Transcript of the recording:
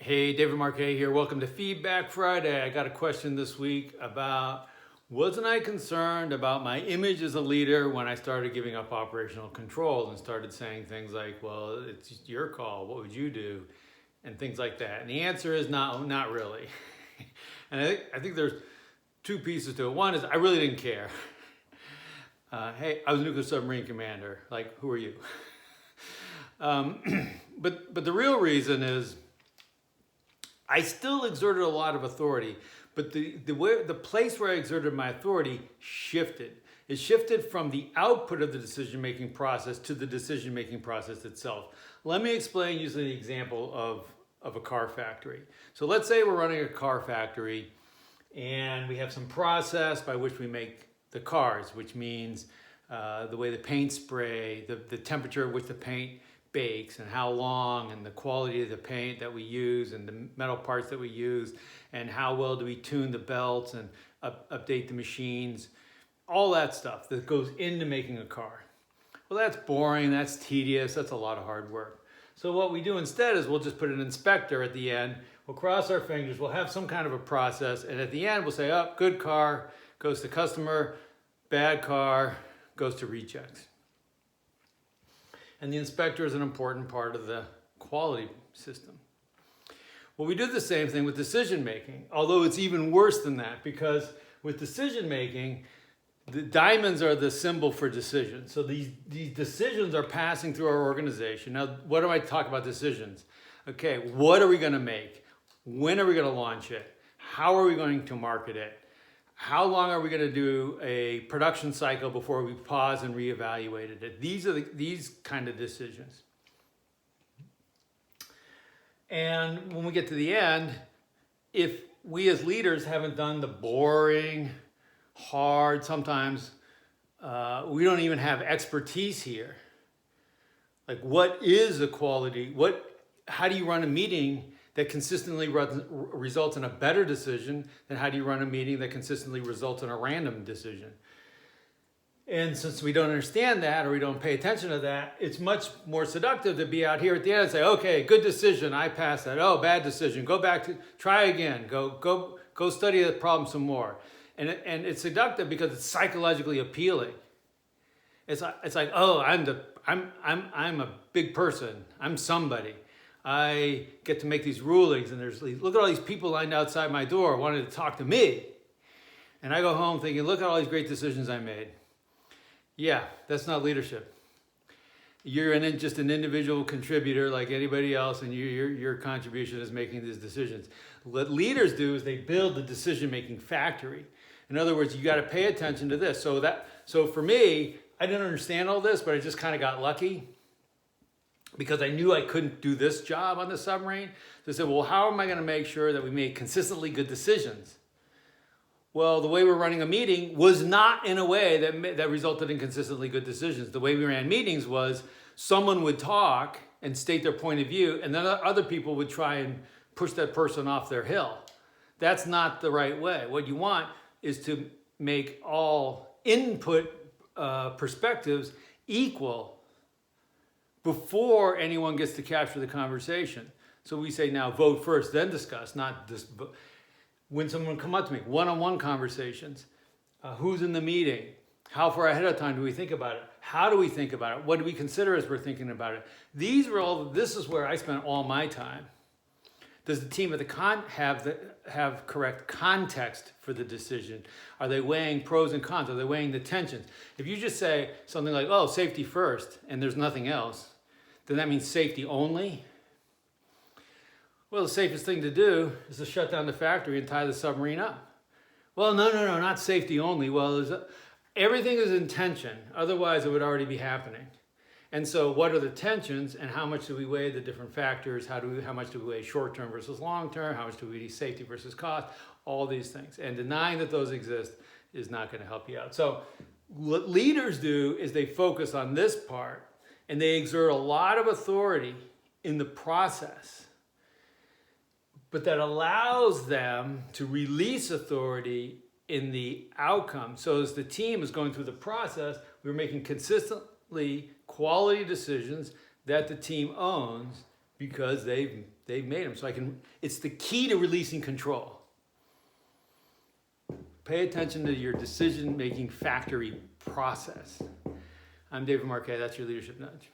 Hey, David Marquet here. Welcome to Feedback Friday. I got a question this week about wasn't I concerned about my image as a leader when I started giving up operational control and started saying things like, well, it's your call. What would you do? And things like that. And the answer is not really. And I think there's two pieces to it. One is I really didn't care. Hey, I was a nuclear submarine commander. Like, who are you? But the real reason is I still exerted a lot of authority, but the place where I exerted my authority shifted. It shifted from the output of the decision-making process to the decision-making process itself. Let me explain using the example of a car factory. So let's say we're running a car factory and we have some process by which we make the cars, which means the way the paint spray, the temperature at which the paint bakes and how long and the quality of the paint that we use and the metal parts that we use and how well do we tune the belts and update the machines, all that stuff that goes into making a car. Well, that's boring, that's tedious, that's a lot of hard work. So what we do instead is we'll just put an inspector at the end, we'll cross our fingers, we'll have some kind of a process, and at the end we'll say, oh, good car goes to customer, bad car goes to rejects. And the inspector is an important part of the quality system. Well, we do the same thing with decision making, although it's even worse than that, because with decision making, the diamonds are the symbol for decision. So these decisions are passing through our organization. Now, what do I talk about decisions? Okay, what are we going to make? When are we going to launch it? How are we going to market it? How long are we going to do a production cycle before we pause and reevaluate it? These are these kind of decisions. And when we get to the end, if we as leaders haven't done the boring, hard, sometimes we don't even have expertise here. Like, what is a quality? How do you run a meeting that consistently results in a better decision than how do you run a meeting that consistently results in a random decision? And since we don't understand that or we don't pay attention to that, it's much more seductive to be out here at the end and say, okay, good decision, I passed that. Oh, bad decision, go back to, try again, go study the problem some more. And it's seductive because it's psychologically appealing. It's like, oh, I'm a big person, I'm somebody. I get to make these rulings and look at all these people lined outside my door wanting to talk to me. And I go home thinking, look at all these great decisions I made. Yeah, that's not leadership. You're just an individual contributor like anybody else, and your contribution is making these decisions. What leaders do is they build the decision-making factory. In other words, you got to pay attention to this. So for me, I didn't understand all this, but I just kind of got lucky, because I knew I couldn't do this job on the submarine. So I said, well, how am I going to make sure that we make consistently good decisions? Well, the way we're running a meeting was not in a way that resulted in consistently good decisions. The way we ran meetings was someone would talk and state their point of view, and then other people would try and push that person off their hill. That's not the right way. What you want is to make all input perspectives equal before anyone gets to capture the conversation. So we say now vote first, then discuss, not this. When someone come up to me, one-on-one conversations, who's in the meeting? How far ahead of time do we think about it? How do we think about it? What do we consider as we're thinking about it? This is where I spent all my time. Does the team at the have correct context for the decision? Are they weighing pros and cons? Are they weighing the tensions? If you just say something like, oh, safety first, and there's nothing else, then that means safety only? Well, the safest thing to do is to shut down the factory and tie the submarine up. Well, no, not safety only. Well, everything is in tension. Otherwise, it would already be happening. And so what are the tensions, and how much do we weigh the different factors? How much do we weigh short-term versus long-term? How much do we weigh safety versus cost? All these things. And denying that those exist is not going to help you out. So what leaders do is they focus on this part, and they exert a lot of authority in the process. But that allows them to release authority in the outcome. So as the team is going through the process, we're making consistently quality decisions that the team owns because they've made them. So it's the key to releasing control. Pay attention to your decision-making factory process. I'm David Marquet. That's your Leadership Nudge.